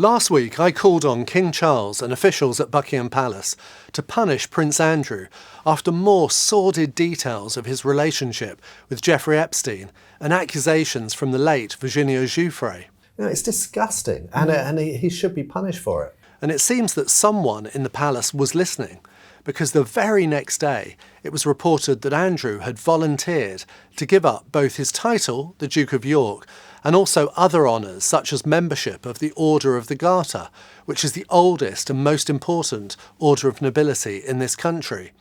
Last week I called on King Charles and officials at Buckingham Palace to punish Prince Andrew after more sordid details of his relationship with Jeffrey Epstein and accusations from the late Virginia Giuffre. It's disgusting, and he should be punished for it. And it seems that someone in the palace was listening, because the very next day it was reported that Andrew had volunteered to give up both his title, the Duke of York, and also other honours such as membership of the Order of the Garter, which is the oldest and most important order of nobility in this country.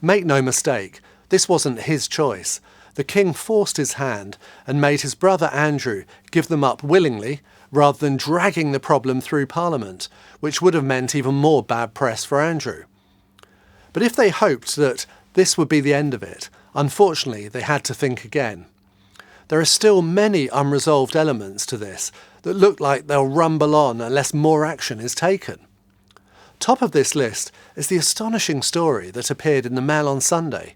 Make no mistake, this wasn't his choice. The king forced his hand and made his brother Andrew give them up willingly, rather than dragging the problem through Parliament, which would have meant even more bad press for Andrew. But if they hoped that this would be the end of it, unfortunately they had to think again. There are still many unresolved elements to this that look like they'll rumble on unless more action is taken. Top of this list is the astonishing story that appeared in the Mail on Sunday,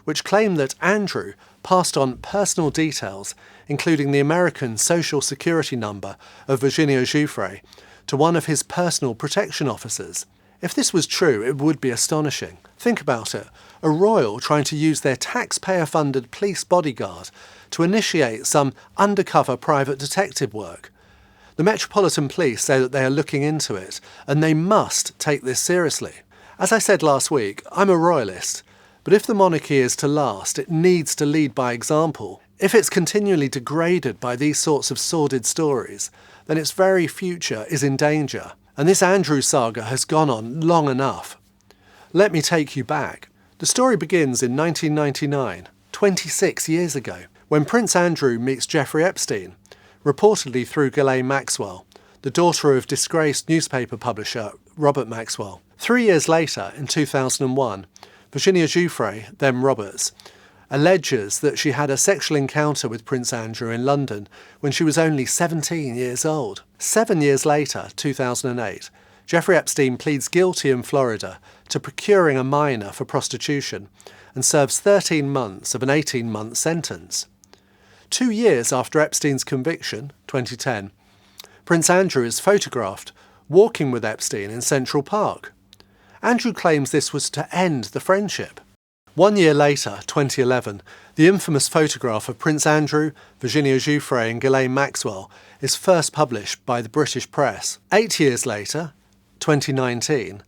which claimed that Andrew passed on personal details, including the American Social Security number of Virginia Giuffre, to one of his personal protection officers. If this was true, it would be astonishing. Think about it. A royal trying to use their taxpayer-funded police bodyguard to initiate some undercover private detective work. The Metropolitan Police say that they are looking into it, and they must take this seriously. As I said last week, I'm a royalist, but if the monarchy is to last, it needs to lead by example. If it's continually degraded by these sorts of sordid stories, then its very future is in danger. And this Andrew saga has gone on long enough. Let me take you back. The story begins in 1999, 26 years ago, when Prince Andrew meets Jeffrey Epstein, reportedly through Ghislaine Maxwell, the daughter of disgraced newspaper publisher Robert Maxwell. 3 years later, in 2001, Virginia Giuffre, then Roberts, alleges that she had a sexual encounter with Prince Andrew in London when she was only 17 years old. 7 years later, 2008, Jeffrey Epstein pleads guilty in Florida to procuring a minor for prostitution and serves 13 months of an 18-month sentence. 2 years after Epstein's conviction, 2010, Prince Andrew is photographed walking with Epstein in Central Park. Andrew claims this was to end the friendship. 1 year later, 2011, the infamous photograph of Prince Andrew, Virginia Giuffre and Ghislaine Maxwell is first published by the British press. 8 years later, 2019,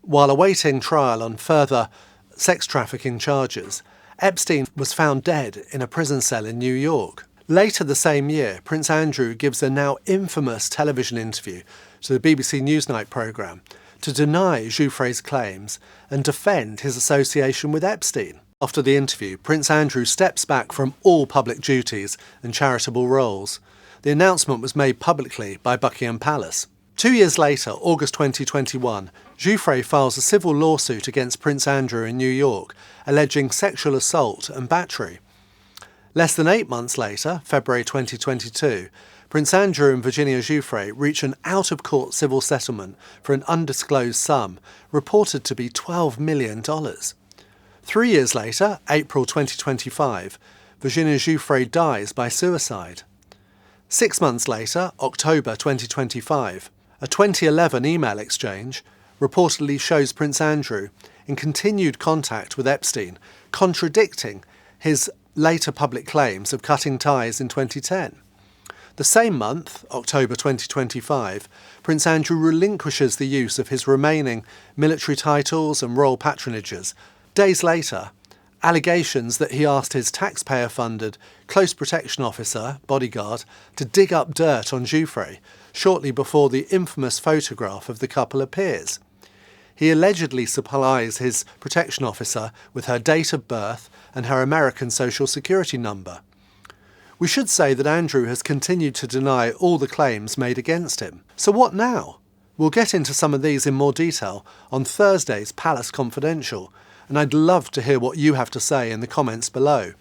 while awaiting trial on further sex trafficking charges, Epstein was found dead in a prison cell in New York. Later the same year, Prince Andrew gives a now infamous television interview to the BBC Newsnight programme to deny Giuffre's claims and defend his association with Epstein. After the interview, Prince Andrew steps back from all public duties and charitable roles. The announcement was made publicly by Buckingham Palace. 2 years later, August 2021, Giuffre files a civil lawsuit against Prince Andrew in New York, alleging sexual assault and battery. Less than 8 months later, February 2022, Prince Andrew and Virginia Giuffre reach an out-of-court civil settlement for an undisclosed sum, reported to be $12 million. 3 years later, April 2025, Virginia Giuffre dies by suicide. 6 months later, October 2025, a 2011 email exchange reportedly shows Prince Andrew in continued contact with Epstein, contradicting his later public claims of cutting ties in 2010. The same month, October 2025, Prince Andrew relinquishes the use of his remaining military titles and royal patronages. Days later, allegations that he asked his taxpayer-funded close protection officer, bodyguard, to dig up dirt on Giuffre shortly before the infamous photograph of the couple appears. He allegedly supplies his protection officer with her date of birth and her American Social Security number. We should say that Andrew has continued to deny all the claims made against him. So what now? We'll get into some of these in more detail on Thursday's Palace Confidential, and I'd love to hear what you have to say in the comments below.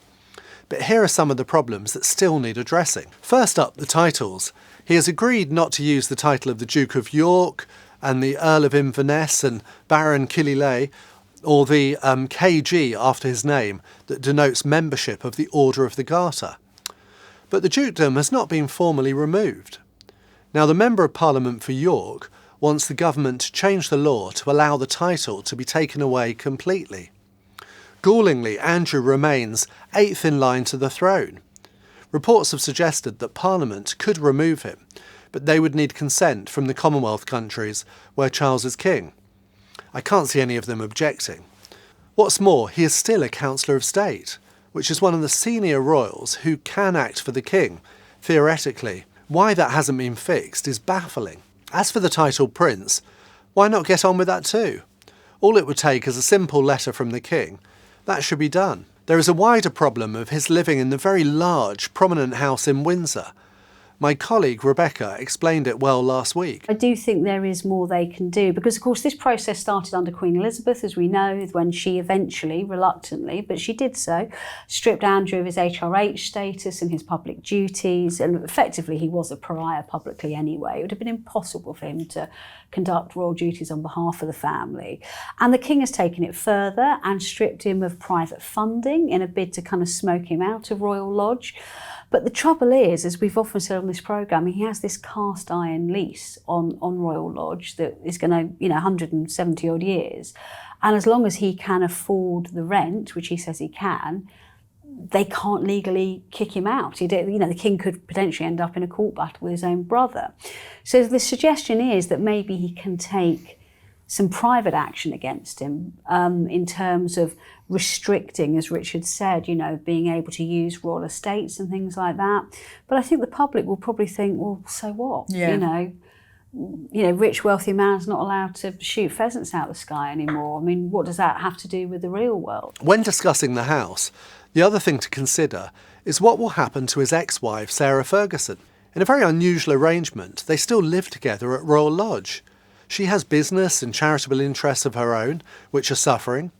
But here are some of the problems that still need addressing. First up, the titles. He has agreed not to use the title of the Duke of York and the Earl of Inverness and Baron Killyleagh, or the KG after his name that denotes membership of the Order of the Garter. But the dukedom has not been formally removed. Now, the Member of Parliament for York wants the government to change the law to allow the title to be taken away completely. Gallingly, Andrew remains 8th in line to the throne. Reports have suggested that Parliament could remove him, but they would need consent from the Commonwealth countries where Charles is king. I can't see any of them objecting. What's more, he is still a Councillor of State, which is one of the senior royals who can act for the king, theoretically. Why that hasn't been fixed is baffling. As for the title Prince, why not get on with that too? All it would take is a simple letter from the king. That should be done. There is a wider problem of his living in the very large, prominent house in Windsor. My colleague Rebecca explained it well last week. I do think there is more they can do because, of course, this process started under Queen Elizabeth, as we know, when she eventually, reluctantly, but she did so, stripped Andrew of his HRH status and his public duties, and effectively he was a pariah publicly anyway. It would have been impossible for him to conduct royal duties on behalf of the family. And the king has taken it further and stripped him of private funding in a bid to kind of smoke him out of Royal Lodge. But the trouble is, as we've often said on this programme, he has this cast iron lease on Royal Lodge that is going to, 170 odd years. And as long as he can afford the rent, which he says he can, they can't legally kick him out. The king could potentially end up in a court battle with his own brother. So the suggestion is that maybe he can take some private action against him in terms of restricting, as Richard said, being able to use royal estates and things like that. But I think the public will probably think, well, so what? Yeah. Rich, wealthy man's not allowed to shoot pheasants out of the sky anymore. I mean, what does that have to do with the real world? When discussing the house, the other thing to consider is what will happen to his ex-wife, Sarah Ferguson. In a very unusual arrangement, they still live together at Royal Lodge. She has business and charitable interests of her own, which are suffering.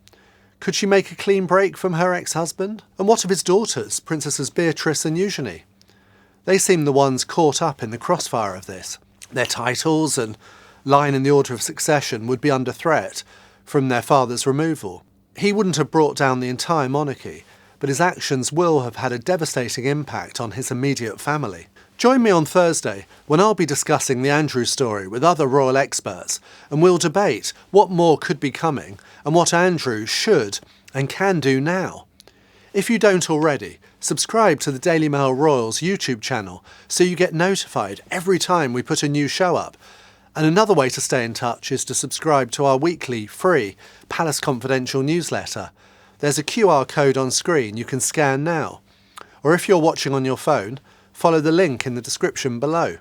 Could she make a clean break from her ex-husband? And what of his daughters, Princesses Beatrice and Eugenie? They seem the ones caught up in the crossfire of this. Their titles and line in the order of succession would be under threat from their father's removal. He wouldn't have brought down the entire monarchy, but his actions will have had a devastating impact on his immediate family. Join me on Thursday when I'll be discussing the Andrew story with other royal experts, and we'll debate what more could be coming and what Andrew should and can do now. If you don't already, subscribe to the Daily Mail Royals YouTube channel so you get notified every time we put a new show up. And another way to stay in touch is to subscribe to our weekly, free Palace Confidential newsletter. There's a QR code on screen you can scan now. Or if you're watching on your phone, follow the link in the description below.